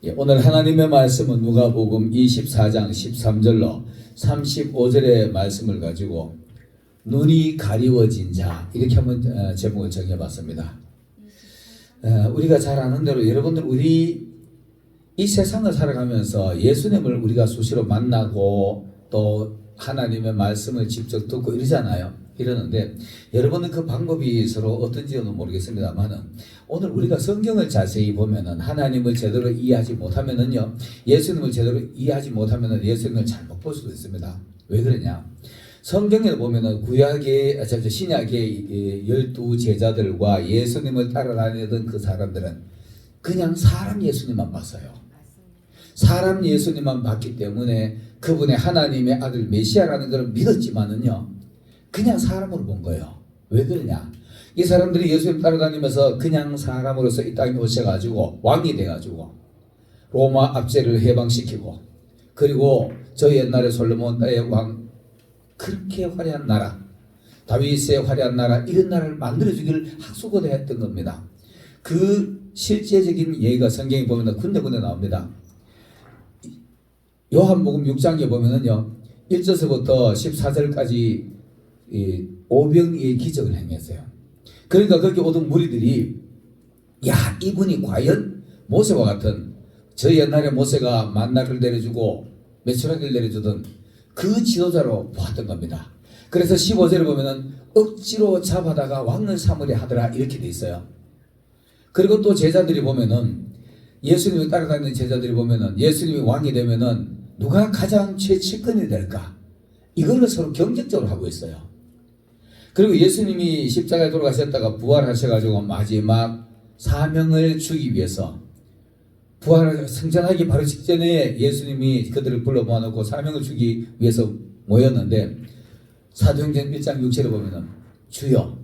오늘 하나님의 말씀은 누가복음 24장 13절로 35절의 말씀을 가지고 눈이 가리워진 자 이렇게 한번 제목을 정해봤습니다. 우리가 잘 아는 대로 여러분들 우리 이 세상을 살아가면서 예수님을 우리가 수시로 만나고 또 하나님의 말씀을 직접 듣고 이러는데 여러분은 그 방법이 서로 어떤지는 모르겠습니다만은 오늘 우리가 성경을 자세히 보면은 하나님을 제대로 이해하지 못하면은요, 예수님을 제대로 이해하지 못하면은 예수님을 잘못 볼 수도 있습니다. 왜 그러냐? 성경에 보면은 신약의 12 제자들과 예수님을 따라다니던 그 사람들은 그냥 사람 예수님만 봤어요. 사람 예수님만 봤기 때문에 그분의 하나님의 아들 메시아라는 걸 믿었지만은요, 그냥 사람으로 본 거예요. 왜 그러냐? 이 사람들이 예수님 따라다니면서 그냥 사람으로서 이 땅에 오셔가지고 왕이 돼가지고 로마 압제를 해방시키고, 그리고 저 옛날에 솔로몬 때의 왕, 그렇게 화려한 나라, 다윗의 화려한 나라, 이런 나라를 만들어주기를 학수고대 했던 겁니다. 그 실제적인 예가 성경에 보면 군데군데 나옵니다. 요한복음 6장에 보면은요, 1절서부터 14절까지 오병이의 기적을 행했어요. 그러니까 거기 오던 무리들이, 야, 이분이 과연 모세와 같은, 저 옛날에 모세가 만나를 내려주고 메추라기를 내려주던 그 지도자로 보았던 겁니다. 그래서 15절에 보면은 억지로 잡아다가 왕을 삼으려 하더라, 이렇게 돼 있어요. 그리고 또 제자들이 보면은, 예수님을 따라다니는 제자들이 보면은 예수님이 왕이 되면은 누가 가장 최측근이 될까, 이걸로 서로 경쟁적으로 하고 있어요. 그리고 예수님이 십자가에 돌아가셨다가 부활하셔가지고 마지막 사명을 주기 위해서, 승천하기 바로 직전에 예수님이 그들을 불러 모아놓고 사명을 주기 위해서 모였는데, 사도행전 1장 6절에 보면은 주여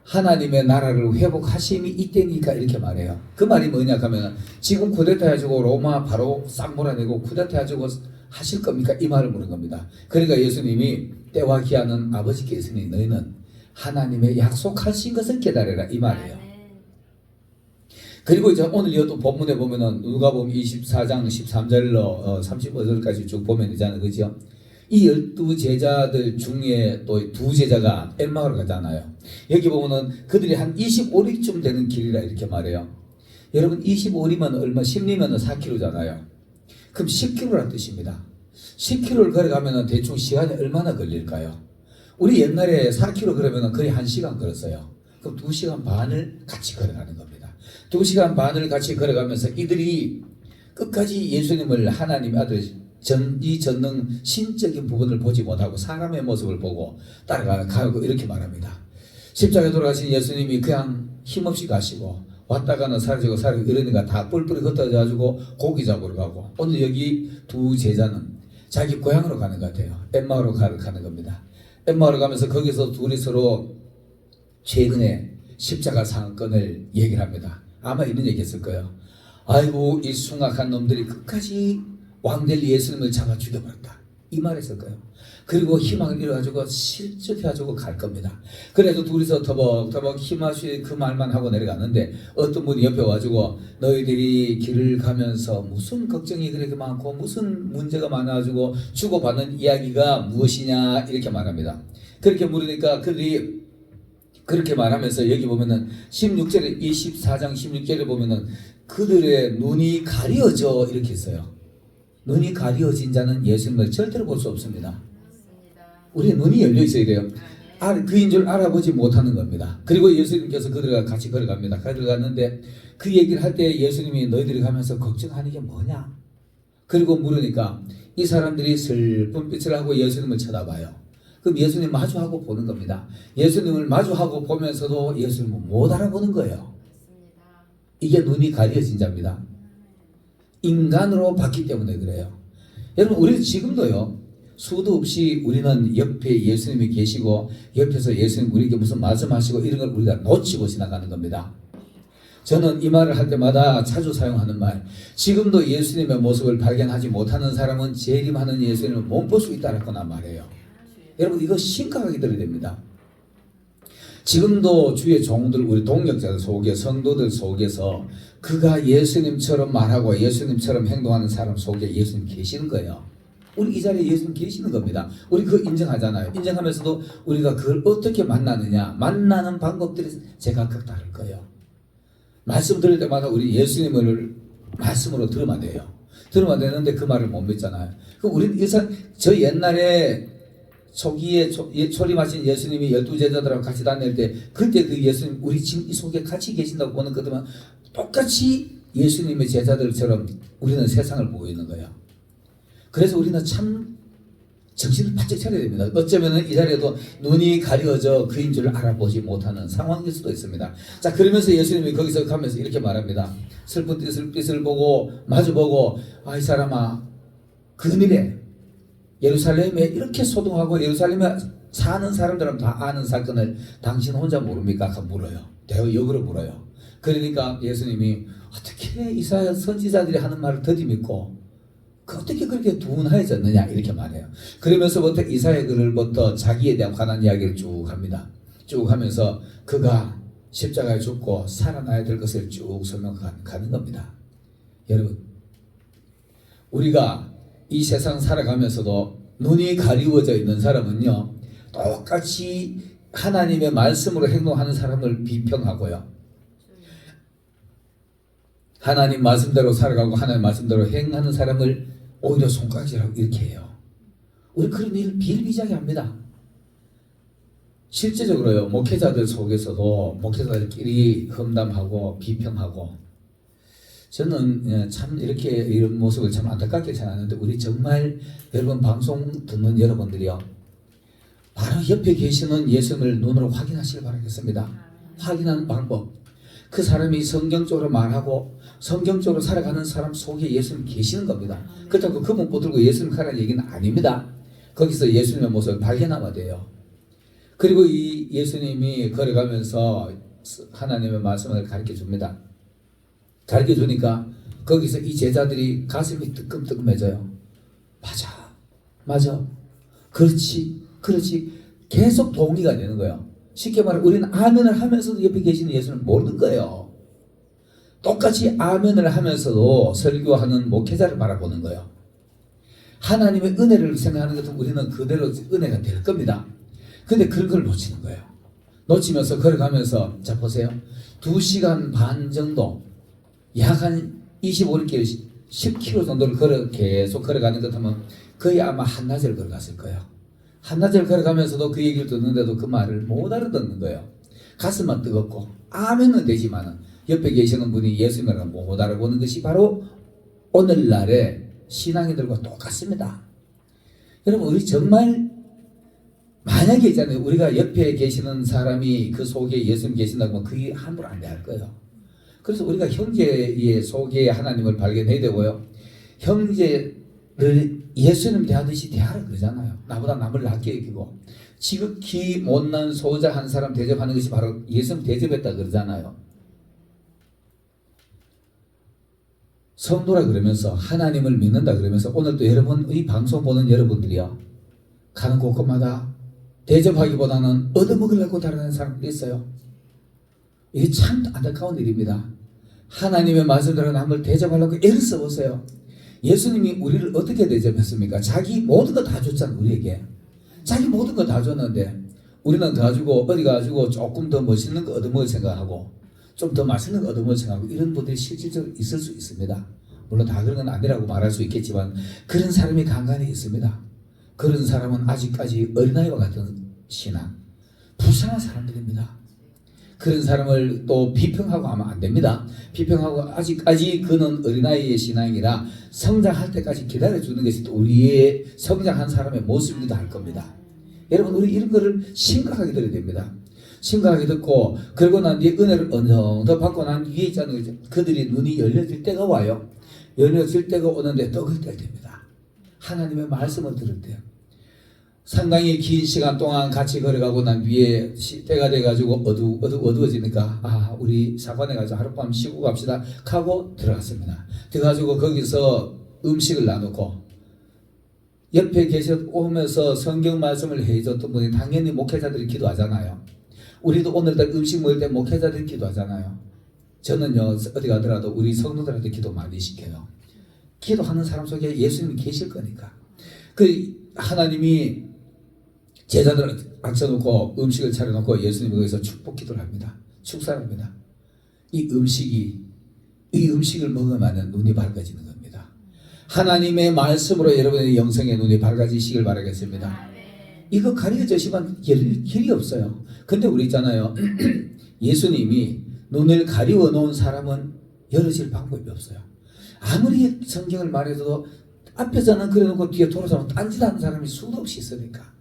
하나님의 나라를 회복하심이 이때니까 이렇게 말해요. 그 말이 뭐냐 하면, 지금 쿠데타 해가지고 로마 바로 싹 몰아내고 쿠데타 해가지고 하실 겁니까? 이 말을 물은 겁니다. 그러니까 예수님이 때와 기한은 아버지께 있으니 너희는 하나님의 약속하신 것을 기다려라, 이 말이에요. 그리고 이제 오늘 이것도 본문에 보면은 누가복음 24장 13절로 35절까지 쭉 보면 되잖아요, 그죠? 이 12 제자들 중에 또 2 제자가 엠마오로 가잖아요. 여기 보면은 그들이 한 25리쯤 되는 길이라 이렇게 말해요. 여러분 25리면 얼마? 10리면 4km잖아요. 그럼 10km란 뜻입니다. 10km를 걸어가면 대충 시간이 얼마나 걸릴까요? 우리 옛날에 4km 그러면 거의 1시간 걸었어요. 그럼 2시간 반을 같이 걸어가는 겁니다. 2시간 반을 같이 걸어가면서 이들이 끝까지 예수님을 하나님의 아들 이 전능 신적인 부분을 보지 못하고 사람의 모습을 보고 따라가고 이렇게 말합니다. 십자가에 돌아가신 예수님이 그냥 힘없이 가시고 왔다가는 사라지고 이러니까 다 뿔뿔이 흩어져가지고 고기 잡으러 가고, 오늘 여기 2 제자는 자기 고향으로 가는 것 같아요. 엠마오로 가는 겁니다. 엠마오로 가면서 거기서 둘이 서로 최근에 십자가 사건을 얘기를 합니다. 아마 이런 얘기 했을 거예요. 아이고, 이 숭악한 놈들이 끝까지 왕될 예수님을 잡아 죽여버렸다, 이 말 했을 거예요. 그리고 희망을 잃어가지고 실족해가지고 갈 겁니다. 그래서 둘이서 터벅터벅 힘없이 그 말만 하고 내려갔는데, 어떤 분이 옆에 와가지고 너희들이 길을 가면서 무슨 걱정이 그렇게 많고 무슨 문제가 많아가지고 주고받는 이야기가 무엇이냐, 이렇게 말합니다. 그렇게 물으니까 그들이 그렇게 말하면서 여기 보면은 16절에 24장 16절에 보면은 그들의 눈이 가려져 이렇게 있어요. 눈이 가려진 자는 예수님을 절대로 볼 수 없습니다. 우리 눈이 열려 있어야 돼요. 그인 줄 알아보지 못하는 겁니다. 그리고 예수님께서 그들과 같이 걸어갑니다. 걸어갔는데 그 얘기를 할 때 예수님이 너희들이 가면서 걱정하는 게 뭐냐? 그리고 물으니까 이 사람들이 슬픈 빛을 하고 예수님을 쳐다봐요. 그럼 예수님 마주하고 보는 겁니다. 예수님을 마주하고 보면서도 예수님을 못 알아보는 거예요. 이게 눈이 가려진 자입니다. 인간으로 봤기 때문에 그래요. 여러분, 우리 지금도요, 수도 없이 우리는 옆에 예수님이 계시고 옆에서 예수님 우리에게 무슨 말씀하시고 이런 걸 우리가 놓치고 지나가는 겁니다. 저는 이 말을 할 때마다 자주 사용하는 말, 지금도 예수님의 모습을 발견하지 못하는 사람은 재림하는 예수님을 못 볼 수 있다라고 말해요. 여러분, 이거 심각하게 들어야 됩니다. 지금도 주의 종들, 우리 동역자들 속에, 성도들 속에서 그가 예수님처럼 말하고 예수님처럼 행동하는 사람 속에 예수님 계시는 거예요. 우리 이 자리에 예수님 계시는 겁니다. 우리 그거 인정하잖아요. 인정하면서도 우리가 그걸 어떻게 만나느냐, 만나는 방법들이 제각각 다를 거예요. 말씀 들을 때마다 우리 예수님을 말씀으로 들으면 돼요. 들으면 되는데 그 말을 못 믿잖아요. 그럼 우리는 저 옛날에 초기에 초림하신 예수님이 12제자들하고 같이 다닐 때 그때 그 예수님 우리 지금 이 속에 같이 계신다고 보는 것들만 똑같이 예수님의 제자들처럼 우리는 세상을 보고 있는 거예요. 그래서 우리는 참 정신을 바짝 차려야 됩니다. 어쩌면 이 자리에도 눈이 가려져 그인 줄 알아보지 못하는 상황일 수도 있습니다. 자, 그러면서 예수님이 거기서 가면서 이렇게 말합니다. 슬픈 빛을 보고 마주보고 이 사람아, 그늘에 예루살렘에 이렇게 소동하고 예루살렘에 사는 사람들은 다 아는 사건을 당신 혼자 모릅니까? 물어요. 대거 역으로 물어요. 그러니까 예수님이 어떻게 이사야 선지자들이 하는 말을 더디 믿고 어떻게 그렇게 둔하여졌느냐 이렇게 말해요. 그러면서부터 이사야 글부터 자기에 대한 관한 이야기를 쭉 합니다. 쭉 하면서 그가 십자가에 죽고 살아나야 될 것을 쭉 설명하는 겁니다. 여러분, 우리가 이 세상 살아가면서도 눈이 가리워져 있는 사람은요, 똑같이 하나님의 말씀으로 행동하는 사람을 비평하고요, 하나님 말씀대로 살아가고 하나님 말씀대로 행하는 사람을 오히려 손가락질하고 이렇게 해요. 우리 그런 일을 비일비재하게 합니다. 실제적으로요, 목회자들 속에서도 목회자들끼리 험담하고 비평하고, 저는 참 이렇게 이런 모습을 참 안타깝게 생각하는데, 우리 정말 여러분 방송 듣는 여러분들이요, 바로 옆에 계시는 예수님을 눈으로 확인하시길 바라겠습니다. 확인하는 방법, 그 사람이 성경적으로 말하고 성경적으로 살아가는 사람 속에 예수님 계시는 겁니다. 그렇다고 그분 붙들고 예수님 가라는 얘기는 아닙니다. 거기서 예수님의 모습을 발견하면 돼요. 그리고 이 예수님이 걸어가면서 하나님의 말씀을 가르쳐 줍니다. 가르쳐 주니까 거기서 이 제자들이 가슴이 뜨끔뜨끔해져요. 맞아, 그렇지 계속 동의가 되는 거예요. 쉽게 말해 우리는 아멘을 하면서도 옆에 계시는 예수님을 모르는 거예요. 똑같이 아멘을 하면서도 설교하는 목회자를 바라보는 거예요. 하나님의 은혜를 생각하는 것도 우리는 그대로 은혜가 될 겁니다. 근데 그런 걸 놓치는 거예요. 놓치면서 걸어가면서, 자 보세요, 2시간 반 정도, 약 한 25km, 10km 정도를 계속 걸어가는 것 같으면 거의 아마 한낮을 걸어갔을 거예요. 한낮을 걸어가면서도 그 얘기를 듣는데도 그 말을 못 알아듣는 거예요. 가슴만 뜨겁고 아멘은 되지만 옆에 계시는 분이 예수님을 못 알아보는 것이 바로 오늘날의 신앙인들과 똑같습니다. 여러분, 우리 정말 만약에 있잖아요, 우리가 옆에 계시는 사람이 그 속에 예수님 계신다고 하면 그게 함부로 안 대할 거예요. 그래서 우리가 형제의 속에 하나님을 발견해야 되고요, 형제를 예수님 대하듯이 대하라 그러잖아요. 나보다 남을 낮게 여기고 지극히 못난 소자 한 사람 대접하는 것이 바로 예수님 대접했다 그러잖아요. 성도라 그러면서 하나님을 믿는다 그러면서 오늘도 여러분, 이 방송 보는 여러분들이요, 가는 곳곳마다 대접하기보다는 얻어먹으려고 다루는 사람들이 있어요. 이게 참 안타까운 일입니다. 하나님의 말씀대로 남을 대접하려고 애를 써보세요. 예수님이 우리를 어떻게 대접했습니까? 자기 모든 거 다 줬잖아요. 우리에게 자기 모든 거 다 줬는데 우리는 가지고 어디 가지고 조금 더 멋있는 거 얻어먹을 생각하고 좀 더 맛있는 거 얻어먹을 생각하고 이런 분들이 실질적으로 있을 수 있습니다. 물론 다 그런 건 아니라고 말할 수 있겠지만 그런 사람이 간간히 있습니다. 그런 사람은 아직까지 어린아이와 같은 신앙, 불쌍한 사람들입니다. 그런 사람을 또 비평하고 하면 안 됩니다. 비평하고 아직까지 그는 어린아이의 신앙이라 성장할 때까지 기다려주는 것이 또 우리의 성장한 사람의 모습이기도 할 겁니다. 여러분, 우리 이런 거를 심각하게 들어야 됩니다. 심각하게 듣고, 그러고 난 뒤에 은혜를 어느 정도 받고 난 뒤에 있잖아요, 그들이 눈이 열려질 때가 와요. 열려질 때가 오는데 떡을 떼야 됩니다. 하나님의 말씀을 들을 때요. 상당히 긴 시간 동안 같이 걸어가고 난 뒤에 때가 돼가지고 어두워지니까 우리 사관에 가서 하룻밤 쉬고 갑시다 하고 들어갔습니다. 들어가지고 거기서 음식을 나누고 옆에 오면서 성경 말씀을 해줬던 분이 당연히 목회자들이 기도하잖아요. 우리도 오늘날 음식 먹을 때 목회자들이 기도하잖아요. 저는요 어디 가더라도 우리 성도들한테 기도 많이 시켜요. 기도하는 사람 속에 예수님이 계실 거니까. 그 하나님이 제자들을 앉혀놓고 음식을 차려놓고 예수님이 거기서 축복 기도를 합니다. 축사를 합니다. 이 음식을 먹으면 눈이 밝아지는 겁니다. 하나님의 말씀으로 여러분의 영성의 눈이 밝아지시길 바라겠습니다. 이거 가려주시면 길이 없어요. 근데 우리 있잖아요. 예수님이 눈을 가리워 놓은 사람은 열어질 방법이 없어요. 아무리 성경을 말해도 앞에서는 그래놓고 뒤에 돌아서면 딴짓하는 사람이 수도 없이 있으니까.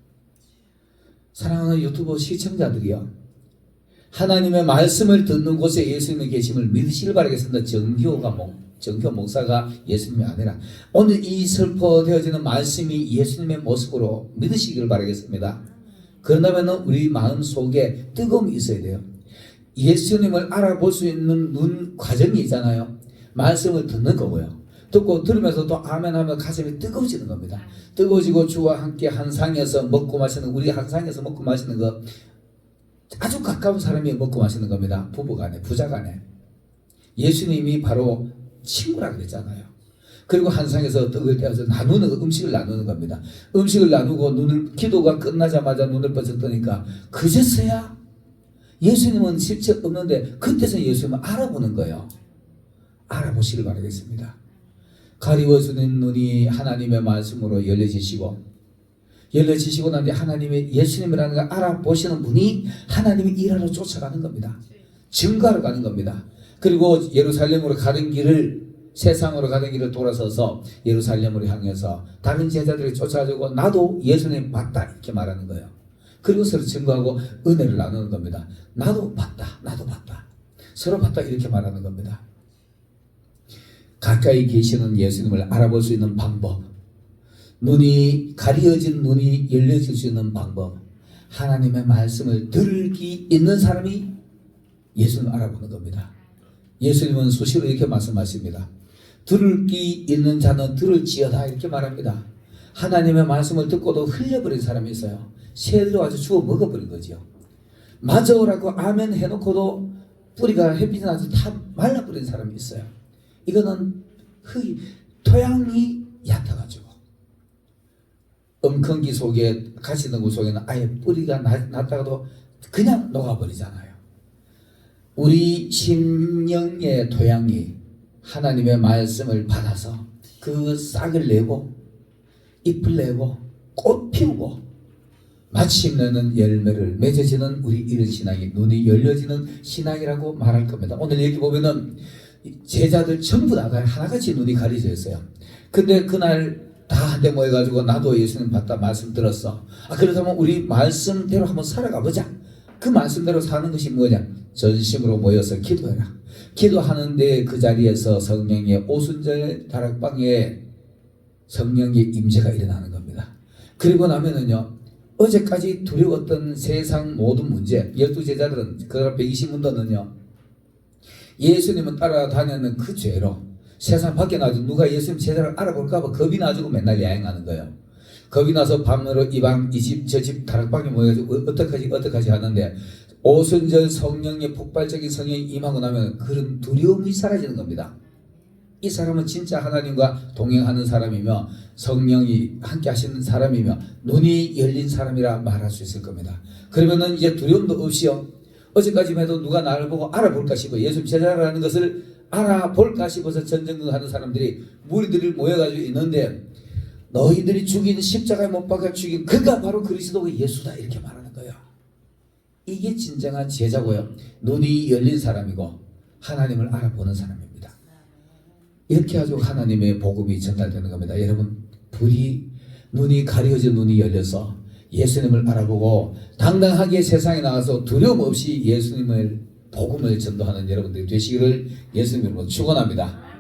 사랑하는 유튜브 시청자들이요, 하나님의 말씀을 듣는 곳에 예수님이 계심을 믿으시길 바라겠습니다. 정교 목사가 예수님이 아니라 오늘 이 선포되어지는 말씀이 예수님의 모습으로 믿으시길 바라겠습니다. 그러다면 우리 마음 속에 뜨거움이 있어야 돼요. 예수님을 알아볼 수 있는 눈 과정이 있잖아요. 말씀을 듣는 거고요. 듣고 들으면서 또 아멘 하면 가슴이 뜨거워지는 겁니다. 뜨거워지고 주와 함께 한 상에서 먹고 마시는, 우리 한 상에서 먹고 마시는 거 아주 가까운 사람이 먹고 마시는 겁니다. 부부간에, 부자간에. 예수님이 바로 친구라 그랬잖아요. 그리고 한 상에서 떡을 떼어서 나누는 거, 음식을 나누는 겁니다. 음식을 나누고 기도가 끝나자마자 눈을 번쩍 뜨니까 그제서야 예수님은 실체 없는데 그때서 예수님을 알아보는 거예요. 알아보시길 바라겠습니다. 가리워주는 눈이 하나님의 말씀으로 열려지시고 난 뒤에 하나님의 예수님이라는 걸 알아보시는 분이 하나님이 일하러 쫓아가는 겁니다. 증거하러 가는 겁니다. 그리고 예루살렘으로 가는 길을, 세상으로 가는 길을 돌아서서 예루살렘으로 향해서 다른 제자들이 쫓아가지고 나도 예수님 봤다 이렇게 말하는 거예요. 그리고 서로 증거하고 은혜를 나누는 겁니다. 나도 봤다, 나도 봤다, 서로 봤다 이렇게 말하는 겁니다. 가까이 계시는 예수님을 알아볼 수 있는 방법, 눈이 가려진 눈이 열려질 수 있는 방법, 하나님의 말씀을 들을 귀 있는 사람이 예수님을 알아보는 겁니다. 예수님은 수시로 이렇게 말씀하십니다. 들을 귀 있는 자는 들을지어다 이렇게 말합니다. 하나님의 말씀을 듣고도 흘려버린 사람이 있어요. 새들이 와서 주워 먹어버린 거죠. 맞아오라고 아멘 해놓고도 뿌리가 햇빛이 나서 다 말라버린 사람이 있어요. 이거는 토양이 얕아가지고 엉컨기 속에 가시덩굴 속에는 아예 뿌리가 났다가도 그냥 녹아버리잖아요. 우리 심령의 토양이 하나님의 말씀을 받아서 그 싹을 내고 잎을 내고 꽃 피우고 마침내는 열매를 맺어지는 우리 이런 신앙이 눈이 열려지는 신앙이라고 말할 겁니다. 오늘 여기 보면은 제자들 전부 다 하나같이 눈이 가려져 있어요. 근데 그날 다 한데 모여가지고 나도 예수님 봤다 말씀 들었어. 그렇다면 우리 말씀대로 한번 살아가 보자. 그 말씀대로 사는 것이 뭐냐? 전심으로 모여서 기도해라. 기도하는데 그 자리에서 성령의 오순절 다락방에 성령의 임재가 일어나는 겁니다. 그리고 나면은요, 어제까지 두려웠던 세상 모든 문제, 12제자들은 그 120문도는요 예수님은 따라다니는 그 죄로 세상 밖에 나가서 누가 예수님 제자를 알아볼까봐 겁이 나가지고 맨날 야행하는 거예요. 겁이 나서 밤으로 이방 이 집 저 집 다락방에 모여가지고 어떡하지 하는데 오순절 성령의 폭발적인 성령이 임하고 나면 그런 두려움이 사라지는 겁니다. 이 사람은 진짜 하나님과 동행하는 사람이며 성령이 함께 하시는 사람이며 눈이 열린 사람이라 말할 수 있을 겁니다. 그러면은 이제 두려움도 없이요, 어제까지만 해도 누가 나를 보고 알아볼까 싶어 예수님 제자라는 것을 알아볼까 싶어서 전쟁하는 사람들이 무리들이 모여가지고 있는데 너희들이 죽인 십자가에 못 박아 죽인 그가 바로 그리스도의 예수다 이렇게 말하는 거예요. 이게 진정한 제자고요. 눈이 열린 사람이고 하나님을 알아보는 사람입니다. 이렇게 가지고 하나님의 복음이 전달되는 겁니다. 여러분, 눈이 가려진 눈이 열려서 예수님을 알아보고 당당하게 세상에 나가서 두려움 없이 예수님을 복음을 전도하는 여러분들이 되시기를 예수님으로 축원합니다.